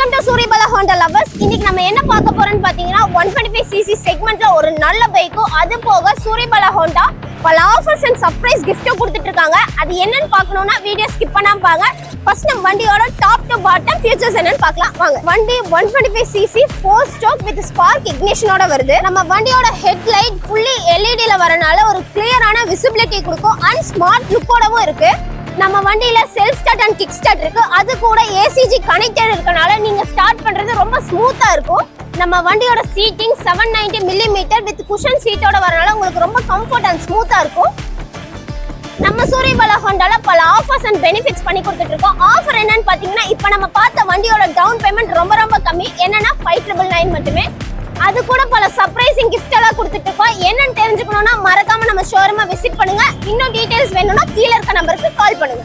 Welcome to Suryabala Honda lovers. இன்னைக்கு நம்ம என்ன பார்க்க போறோம்னு பாத்தீங்கன்னா 125cc செக்மெண்ட்ல ஒரு நல்ல பைக்கும் அது போக சூரியபாலா ஹோண்டா பல ஆஃபர்ஸ் அண்ட் சர்ப்ரைஸ் கிஃப்ட் கொடுத்துட்டு இருக்காங்க. அது என்னன்னு பார்க்கணும்னா வீடியோ ஸ்கிப் பண்ணாம பாருங்க. ஃபர்ஸ்ட் நம்ம வண்டியோட டாப் டு பாட்டம் ஃபீச்சர்ஸ் என்னன்னு பார்க்கலாம் வாங்க. வண்டி 125cc 4 ஸ்ட்ரோக் வித் ஸ்பார்க் இக்னிஷனோட வருது. நம்ம வண்டியோட ஹெட்லைட் ஃபுல்லி எல்இடில வரனால ஒரு கிளியரான விசிபிலிட்டி கொடுக்கும் அண்ட் ஸ்மார்ட் லுக்கோடவும் இருக்கு. நம்ம வண்டியில self start and kick start இருக்கு. அது கூட ஏசிஜி கனெக்டட் இருக்கனால நீங்க ஸ்டார்ட் பண்றது ரொம்ப ஸ்மூத்தா இருக்கும். நம்ம வண்டியோட சீட்டிங் 790 mm வித் குஷன் சீட்டோட வரனால உங்களுக்கு ரொம்ப கம்ஃபர்ட் அண்ட் ஸ்மூத்தா இருக்கும். நம்ம சூரியபாலா ஹோண்டால பல ஆஃபர்ஸ் அண்ட் பெனிஃபிட்ஸ் பண்ணி கொடுத்துட்டு இருக்கோம். ஆஃபர் என்னன்னு பாத்தீங்கன்னா இப்ப நம்ம பார்த்த வண்டியோட டவுன் பேமெண்ட் ரொம்ப கம்மி, என்னன்னா 5999 மட்டுமே. அது கூட பல சர்ப்ரைசிங் கிஃப்ட் எல்லாம் கொடுத்துட்டு இருக்கோம். என்னன்னு தெரிஞ்சுக்கணும்னா மறக்காம நம்ம ஷோரூமை விசிட் பண்ணுங்க. இன்னும் டீடைல்ஸ் வேணும்னா கீழே இருக்க நம்பருக்கு கால் பண்ணுங்க.